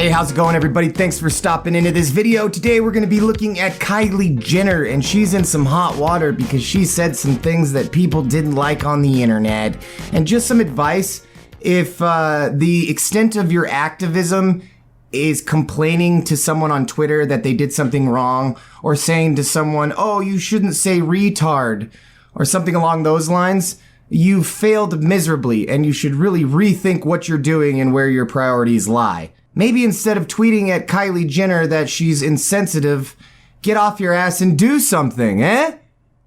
Hey, how's it going, everybody? Thanks for stopping into this video. Today we're going to be looking at Kylie Jenner, and she's in some hot water because she said some things that people didn't like on the internet. And just some advice, if the extent of your activism is complaining to someone on Twitter that they did something wrong, or saying to someone, oh, you shouldn't say retard, or something along those lines, you failed miserably, and you should really rethink what you're doing and where your priorities lie. Maybe instead of tweeting at Kylie Jenner that she's insensitive, get off your ass and do something, eh?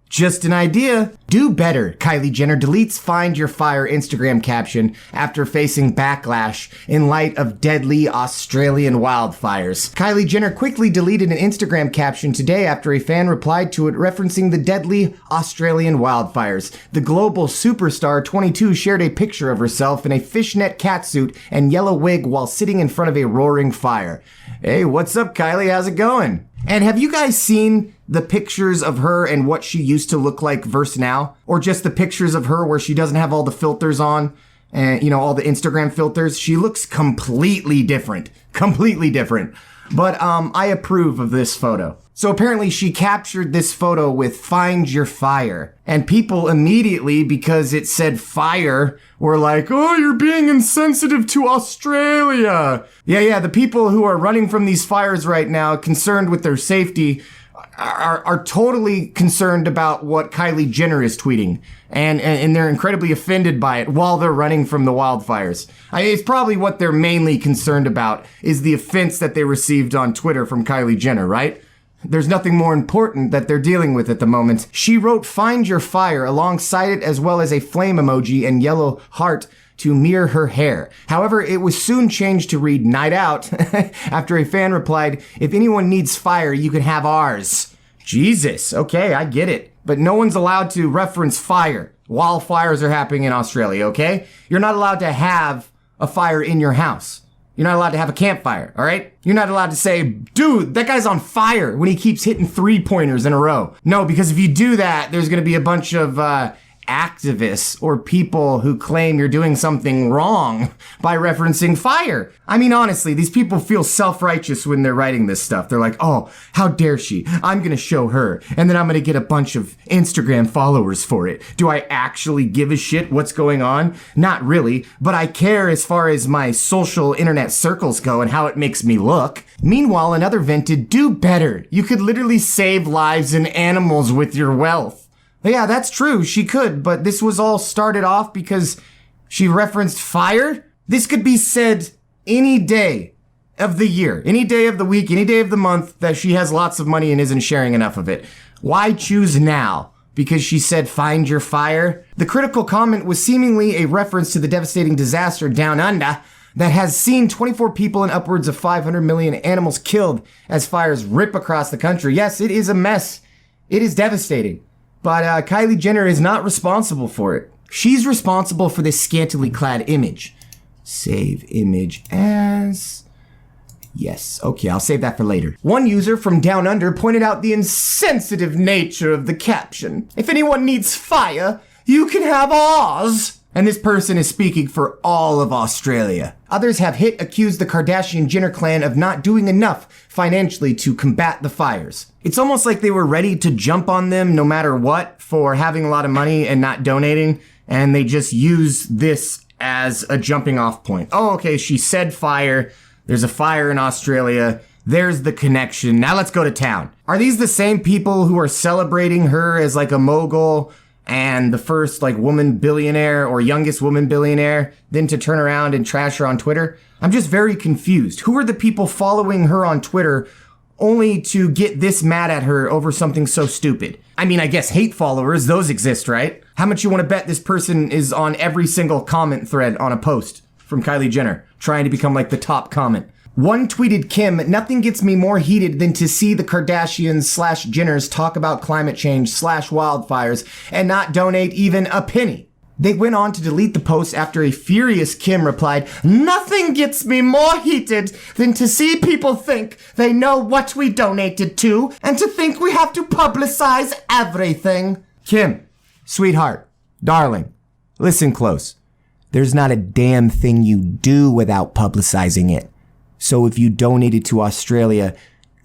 Just an idea. Do better. Kylie Jenner deletes Find Your Fire Instagram caption after facing backlash in light of deadly Australian wildfires. Kylie Jenner quickly deleted an Instagram caption today after a fan replied to it referencing the deadly Australian wildfires. The global superstar 22 shared a picture of herself in a fishnet catsuit and yellow wig while sitting in front of a roaring fire. Hey, what's up, Kylie? How's it going? And have you guys seen the pictures of her and what she used to look like versus now? Or just the pictures of her where she doesn't have all the filters on and, you know, all the Instagram filters? She looks completely different. Completely different. But I approve of this photo. So apparently she captured this photo with Find Your Fire. And people immediately, because it said fire, were like, oh, you're being insensitive to Australia. Yeah, the people who are running from these fires right now, concerned with their safety, are totally concerned about what Kylie Jenner is tweeting. And they're incredibly offended by it while they're running from the wildfires. It's probably what they're mainly concerned about, is the offense that they received on Twitter from Kylie Jenner, right? There's nothing more important that they're dealing with at the moment. She wrote Find Your Fire alongside it, as well as a flame emoji and yellow heart to mirror her hair. However, it was soon changed to read Night Out after a fan replied, if anyone needs fire, you can have ours. Jesus, okay, I get it. But no one's allowed to reference fire while fires are happening in Australia, okay? You're not allowed to have a fire in your house. You're not allowed to have a campfire, all right? You're not allowed to say, dude, that guy's on fire when he keeps hitting 3-pointers in a row. No, because if you do that, there's going to be a bunch of activists or people who claim you're doing something wrong by referencing fire. I mean, honestly, these people feel self-righteous when they're writing this stuff. They're like, oh, how dare she? I'm going to show her, and then I'm going to get a bunch of Instagram followers for it. Do I actually give a shit what's going on? Not really, but I care as far as my social internet circles go and how it makes me look. Meanwhile, another vented, do better. You could literally save lives and animals with your wealth. Yeah, that's true, she could, but this was all started off because she referenced fire? This could be said any day of the year, any day of the week, any day of the month that she has lots of money and isn't sharing enough of it. Why choose now? Because she said find your fire? The critical comment was seemingly a reference to the devastating disaster down under that has seen 24 people and upwards of 500 million animals killed as fires rip across the country. Yes, it is a mess. It is devastating. But Kylie Jenner is not responsible for it. She's responsible for this scantily clad image. Save image as... Yes, okay, I'll save that for later. One user from Down Under pointed out the insensitive nature of the caption. If anyone needs fire, you can have ours. And this person is speaking for all of Australia. Others have accused the Kardashian-Jenner clan of not doing enough financially to combat the fires. It's almost like they were ready to jump on them no matter what for having a lot of money and not donating, and they just use this as a jumping off point. Oh, okay, she said fire. There's a fire in Australia. There's the connection. Now let's go to town. Are these the same people who are celebrating her as like a mogul and the first like woman billionaire or youngest woman billionaire, then to turn around and trash her on Twitter? I'm just very confused. Who are the people following her on Twitter only to get this mad at her over something so stupid? I mean, I guess hate followers, those exist, right? How much you want to bet this person is on every single comment thread on a post from Kylie Jenner, trying to become like the top comment? One tweeted Kim, nothing gets me more heated than to see the Kardashians/Jenners talk about climate change/wildfires and not donate even a penny. They went on to delete the post after a furious Kim replied, nothing gets me more heated than to see people think they know what we donated to and to think we have to publicize everything. Kim, sweetheart, darling, listen close. There's not a damn thing you do without publicizing it. So if you donated to Australia,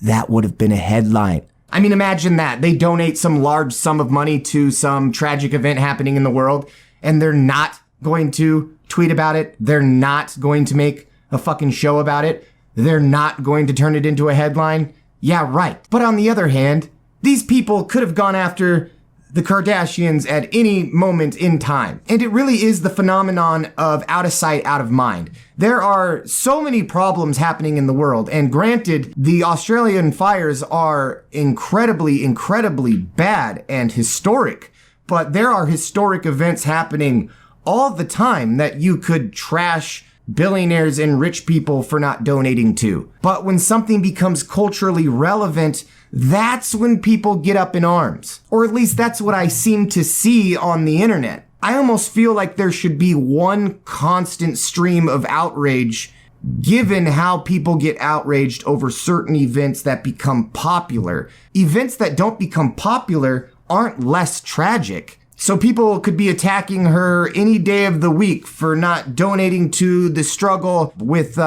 that would have been a headline. I mean, imagine that. They donate some large sum of money to some tragic event happening in the world, and they're not going to tweet about it. They're not going to make a fucking show about it. They're not going to turn it into a headline. Yeah, right. But on the other hand, these people could have gone after the Kardashians at any moment in time. And it really is the phenomenon of out of sight, out of mind. There are so many problems happening in the world. And granted, the Australian fires are incredibly, incredibly bad and historic. But there are historic events happening all the time that you could trash billionaires and rich people for not donating to. But when something becomes culturally relevant, that's when people get up in arms. Or at least that's what I seem to see on the internet. I almost feel like there should be one constant stream of outrage given how people get outraged over certain events that become popular. Events that don't become popular aren't less tragic. So people could be attacking her any day of the week for not donating to the struggle with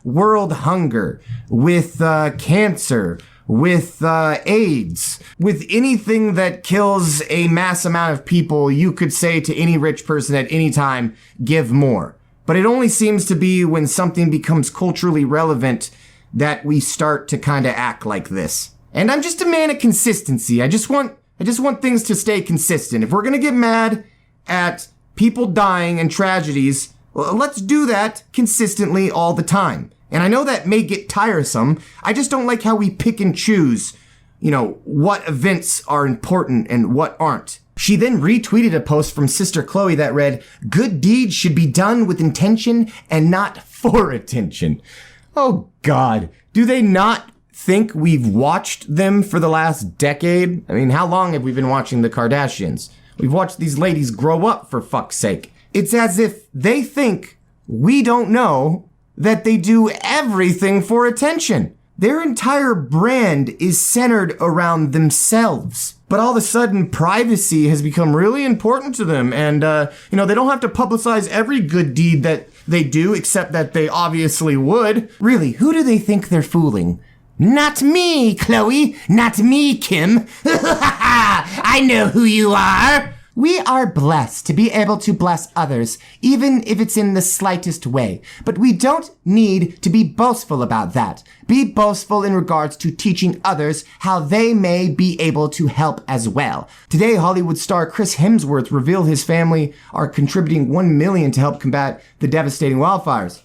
world hunger, with cancer, with AIDS, with anything that kills a mass amount of people. You could say to any rich person at any time, give more. But it only seems to be when something becomes culturally relevant that we start to kind of act like this. And I'm just a man of consistency. I just want things to stay consistent. If we're going to get mad at people dying and tragedies, well, let's do that consistently all the time. And I know that may get tiresome. I just don't like how we pick and choose, what events are important and what aren't. She then retweeted a post from Sister Chloe that read, "Good deeds should be done with intention and not for attention." Oh God, do they not think we've watched them for the last decade? I mean, how long have we been watching the Kardashians? We've watched these ladies grow up, for fuck's sake. It's as if they think we don't know that they do everything for attention. Their entire brand is centered around themselves. But all of a sudden, privacy has become really important to them. And, they don't have to publicize every good deed that they do, except that they obviously would. Really, who do they think they're fooling? Not me, Chloe. Not me, Kim. I know who you are. We are blessed to be able to bless others, even if it's in the slightest way. But we don't need to be boastful about that. Be boastful in regards to teaching others how they may be able to help as well. Today, Hollywood star Chris Hemsworth revealed his family are contributing $1 million to help combat the devastating wildfires.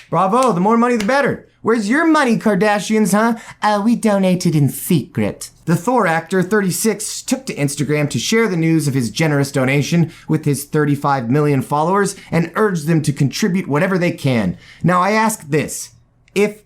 Bravo, the more money the better. Where's your money, Kardashians, huh? We donated in secret. The Thor actor, 36, took to Instagram to share the news of his generous donation with his 35 million followers and urged them to contribute whatever they can. Now, I ask this. If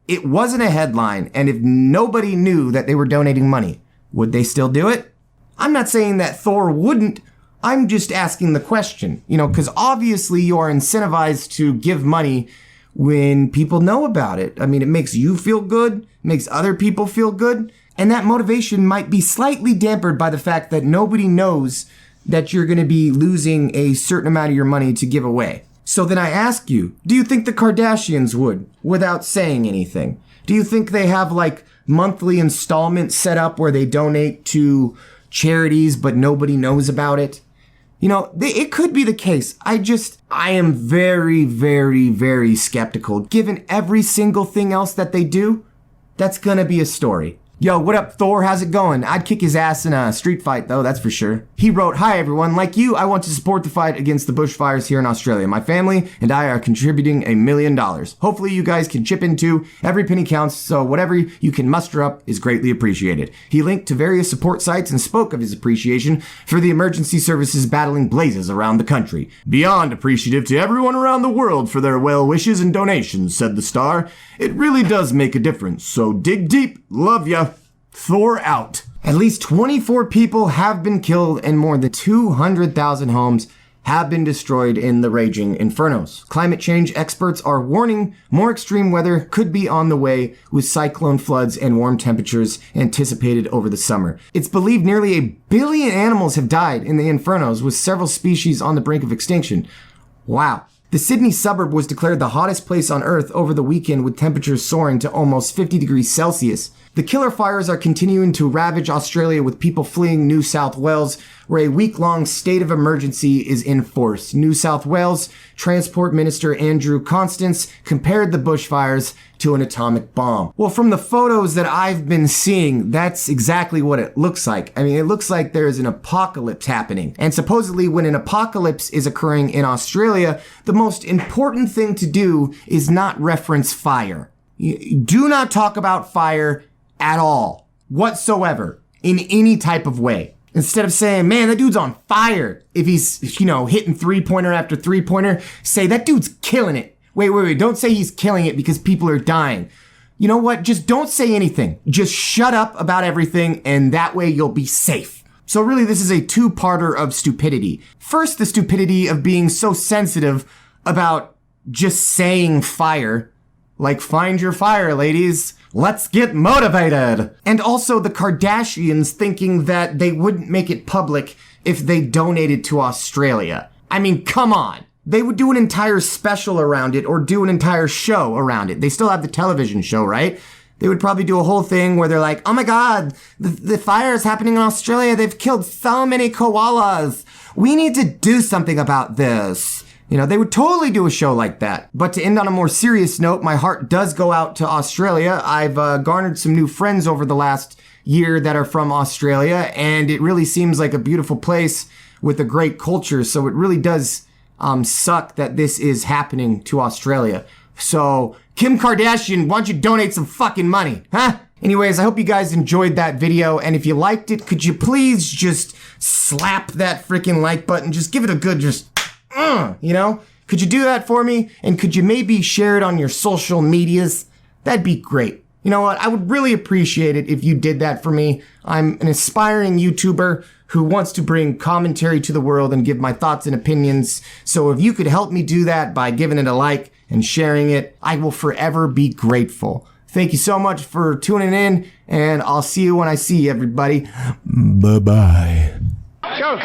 it wasn't a headline and if nobody knew that they were donating money, would they still do it? I'm not saying that Thor wouldn't. I'm just asking the question, because obviously you are incentivized to give money when people know about it. I mean, it makes you feel good, makes other people feel good, and that motivation might be slightly dampened by the fact that nobody knows that you're going to be losing a certain amount of your money to give away. So then I ask you, do you think the Kardashians would, without saying anything? Do you think they have monthly installments set up where they donate to charities but nobody knows about it? It could be the case. I am very, very, very skeptical. Given every single thing else that they do, that's gonna be a story. Yo, what up, Thor? How's it going? I'd kick his ass in a street fight, though, that's for sure. He wrote, "Hi, everyone. Like you, I want to support the fight against the bushfires here in Australia. My family and I are contributing $1 million. Hopefully you guys can chip in too. Every penny counts, so whatever you can muster up is greatly appreciated." He linked to various support sites and spoke of his appreciation for the emergency services battling blazes around the country. "Beyond appreciative to everyone around the world for their well wishes and donations," said the star. "It really does make a difference, so dig deep. Love ya. Thor out." At least 24 people have been killed and more than 200,000 homes have been destroyed in the raging infernos. Climate change experts are warning more extreme weather could be on the way, with cyclone floods and warm temperatures anticipated over the summer. It's believed nearly 1 billion animals have died in the infernos, with several species on the brink of extinction. Wow. The Sydney suburb was declared the hottest place on Earth over the weekend, with temperatures soaring to almost 50 degrees Celsius. The killer fires are continuing to ravage Australia, with people fleeing New South Wales, where a week-long state of emergency is in force. New South Wales Transport Minister Andrew Constance compared the bushfires to an atomic bomb. Well, from the photos that I've been seeing, that's exactly what it looks like. I mean, it looks like there's an apocalypse happening. And supposedly when an apocalypse is occurring in Australia, the most important thing to do is not reference fire. Do not talk about fire at all, whatsoever, in any type of way. Instead of saying, man, that dude's on fire, if he's, hitting three-pointer after three-pointer, say, that dude's killing it. Wait, don't say he's killing it because people are dying. You know what? Just don't say anything. Just shut up about everything, and that way you'll be safe. So really, this is a two-parter of stupidity. First, the stupidity of being so sensitive about just saying fire. Like, find your fire, ladies. Let's get motivated. And also the Kardashians thinking that they wouldn't make it public if they donated to Australia. I mean, come on. They would do an entire special around it or do an entire show around it. They still have the television show, right? They would probably do a whole thing where they're like, oh my God, the fire is happening in Australia. They've killed so many koalas. We need to do something about this. They would totally do a show like that. But to end on a more serious note, my heart does go out to Australia. I've garnered some new friends over the last year that are from Australia, and it really seems like a beautiful place with a great culture. So it really does suck that this is happening to Australia. So Kim Kardashian, why don't you donate some fucking money, huh? Anyways, I hope you guys enjoyed that video, and if you liked it, could you please just slap that freaking like button? Just give it a good Could you do that for me? And could you maybe share it on your social medias? That'd be great. You know what? I would really appreciate it if you did that for me. I'm an aspiring YouTuber who wants to bring commentary to the world and give my thoughts and opinions. So if you could help me do that by giving it a like and sharing it, I will forever be grateful. Thank you so much for tuning in, and I'll see you when I see you, everybody. Bye-bye. Go.